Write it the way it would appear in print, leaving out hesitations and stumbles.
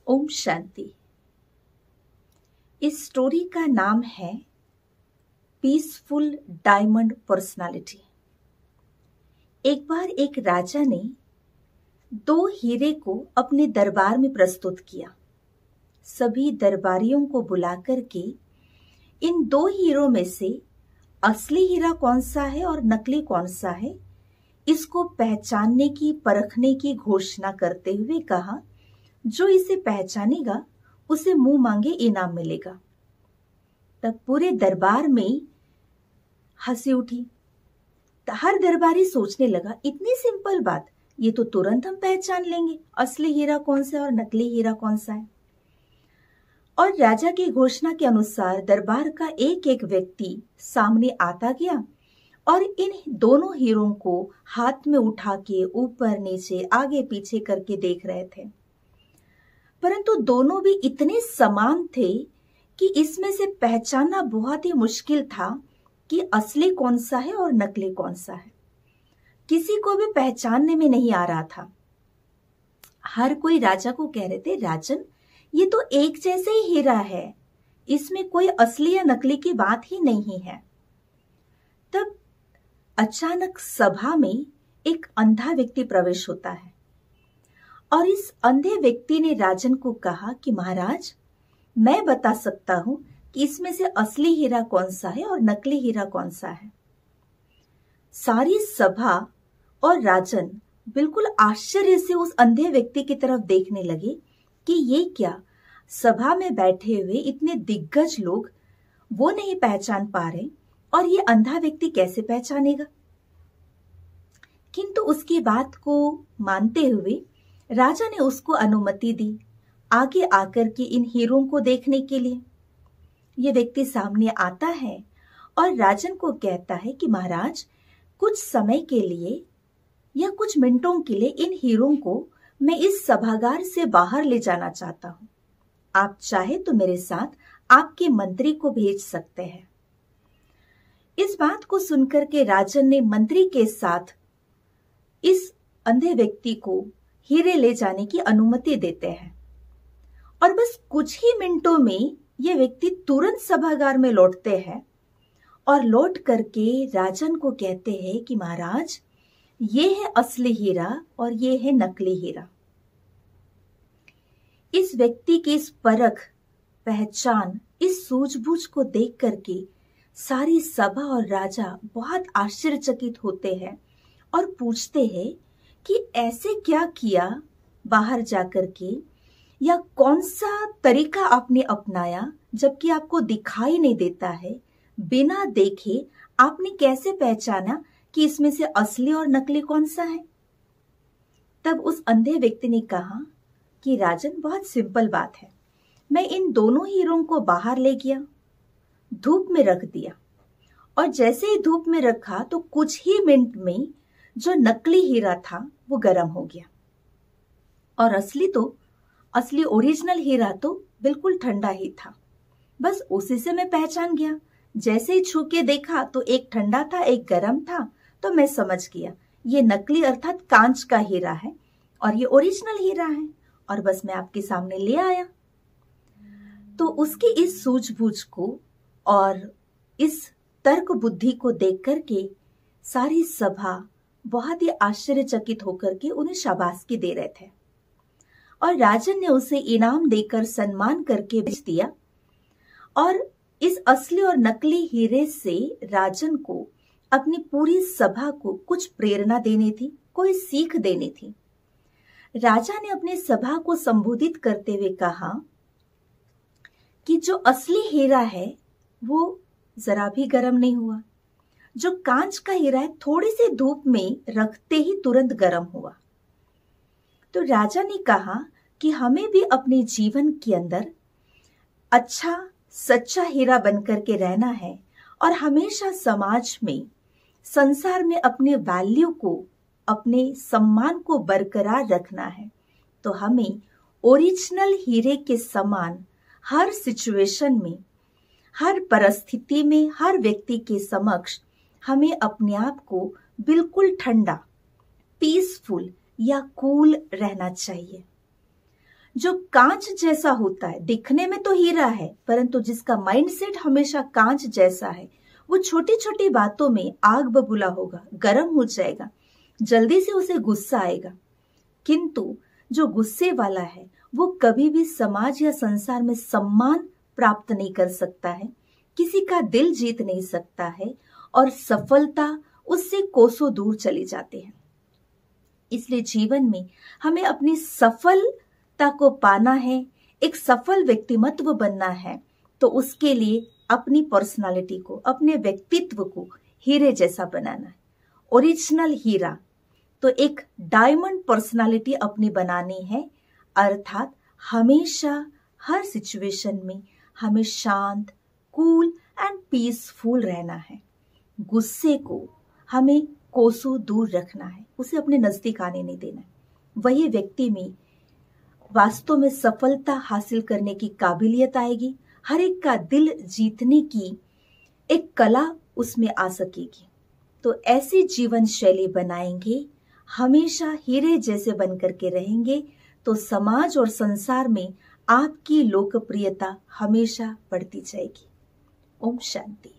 ओम शांति। इस स्टोरी का नाम है पीसफुल डायमंड पर्सनालिटी। एक बार एक राजा ने 2 हीरे को अपने दरबार में प्रस्तुत किया। सभी दरबारियों को बुलाकर के इन 2 हीरों में से असली हीरा कौन सा है और नकली कौन सा है, इसको पहचानने की परखने की घोषणा करते हुए कहा, जो इसे पहचानेगा उसे मुंह मांगे इनाम मिलेगा। तब पूरे दरबार में हंसी उठी। हर दरबारी सोचने लगा, इतनी सिंपल बात, ये तो तुरंत हम पहचान लेंगे असली हीरा कौन सा है और नकली हीरा कौन सा है। और राजा की घोषणा के अनुसार दरबार का एक एक व्यक्ति सामने आता गया और इन दोनों हीरों को हाथ में उठा के ऊपर नीचे आगे पीछे करके देख रहे थे। परंतु दोनों भी इतने समान थे कि इसमें से पहचानना बहुत ही मुश्किल था कि असली कौन सा है और नकली कौन सा है। किसी को भी पहचानने में नहीं आ रहा था। हर कोई राजा को कह रहे थे, राजन ये तो एक जैसे ही हीरा है, इसमें कोई असली या नकली की बात ही नहीं है। तब अचानक सभा में एक अंधा व्यक्ति प्रवेश होता है और इस अंधे व्यक्ति ने राजन को कहा कि महाराज, मैं बता सकता हूं कि इसमें से असली हीरा कौन सा है और नकली हीरा कौन सा है। सारी सभा और राजन बिल्कुल आश्चर्य से उस अंधे व्यक्ति की तरफ देखने लगे कि ये क्या, सभा में बैठे हुए इतने दिग्गज लोग वो नहीं पहचान पा रहे और ये अंधा व्यक्ति कैसे पहचानेगा। किंतु उसकी बात को मानते हुए राजा ने उसको अनुमति दी आगे आकर के इन हीरों को देखने के लिए। ये व्यक्ति सामने आता है और राजन को कहता है कि महाराज, कुछ समय के लिए या कुछ मिनटों के लिए इन हीरों को मैं इस सभागार से बाहर ले जाना चाहता हूं। आप चाहे तो मेरे साथ आपके मंत्री को भेज सकते हैं। इस बात को सुनकर के राजन ने मंत्री के साथ इस अंधे व्यक्ति को हीरे ले जाने की अनुमति देते हैं और बस कुछ ही मिनटों में ये व्यक्ति तुरंत सभागार में लौटते हैं और लौट करके राजन को कहते हैं कि महाराज, ये है असली हीरा और ये है नकली हीरा। इस व्यक्ति की इस परख, पहचान, इस सूझबूझ को देख करके सारी सभा और राजा बहुत आश्चर्यचकित होते हैं और पूछते हैं कि ऐसे क्या किया बाहर जाकर के, या कौन सा तरीका आपने अपनाया जबकि आपको दिखाई नहीं देता है, बिना देखे आपने कैसे पहचाना कि इसमें से असली और नकली कौन सा है। तब उस अंधे व्यक्ति ने कहा कि राजन, बहुत सिंपल बात है, मैं इन दोनों हीरों को बाहर ले गया, धूप में रख दिया और जैसे ही धूप में रखा तो कुछ ही मिनट में जो नकली हीरा था वो गर्म हो गया और असली ओरिजिनल हीरा तो बिल्कुल ठंडा ही था। बस उसी से मैं पहचान गया। जैसे ही छू के देखा तो एक ठंडा था, एक गर्म था, तो मैं समझ गया ये नकली अर्थात कांच का हीरा है और ये ओरिजिनल हीरा है, और बस मैं आपके सामने ले आया। तो उसकी इस सूझबूझ को और इस तर्क बुद्धि को देख करके सारी सभा बहुत ही आश्चर्यचकित होकर के उन्हें शाबाशी दे रहे थे और राजन ने उसे इनाम देकर सम्मान करके भेज दिया। और इस असली और नकली हीरे से राजन को अपनी पूरी सभा को कुछ प्रेरणा देनी थी, कोई सीख देनी थी। राजा ने अपनी सभा को संबोधित करते हुए कहा कि जो असली हीरा है वो जरा भी गर्म नहीं हुआ, जो कांच का हीरा है थोड़ी सी धूप में रखते ही तुरंत गर्म हुआ। तो राजा ने कहा कि हमें भी अपने जीवन के अंदर अच्छा सच्चा हीरा बनकर के रहना है और हमेशा समाज में, संसार में अपने वैल्यू को, अपने सम्मान को बरकरार रखना है। तो हमें ओरिजिनल हीरे के समान हर सिचुएशन में, हर परिस्थिति में, हर व्यक्ति के समक्ष हमें अपने आप को बिल्कुल ठंडा, पीसफुल या कूल रहना चाहिए। जो कांच जैसा होता है, दिखने में तो हीरा है परंतु जिसका माइंडसेट हमेशा कांच जैसा है, वो छोटी छोटी बातों में आग बबूला होगा, गर्म हो जाएगा, जल्दी से उसे गुस्सा आएगा। किंतु जो गुस्से वाला है वो कभी भी समाज या संसार में सम्मान प्राप्त नहीं कर सकता है, किसी का दिल जीत नहीं सकता है और सफलता उससे कोसों दूर चली जाती है। इसलिए जीवन में हमें अपनी सफलता को पाना है, एक सफल व्यक्तिमत्व बनना है, तो उसके लिए अपनी पर्सनालिटी को, अपने व्यक्तित्व को हीरे जैसा बनाना है। ओरिजिनल हीरा तो एक डायमंड पर्सनालिटी अपनी बनानी है, अर्थात हमेशा हर सिचुएशन में हमें शांत, कूल एंड पीसफुल रहना है। गुस्से को हमें कोसों दूर रखना है, उसे अपने नजदीक आने नहीं देना है। वही व्यक्ति में वास्तव में सफलता हासिल करने की काबिलियत आएगी, हर एक का दिल जीतने की एक कला उसमें आ सकेगी। तो ऐसी जीवन शैली बनाएंगे, हमेशा हीरे जैसे बनकर के रहेंगे, तो समाज और संसार में आपकी लोकप्रियता हमेशा बढ़ती जाएगी। ओम शांति।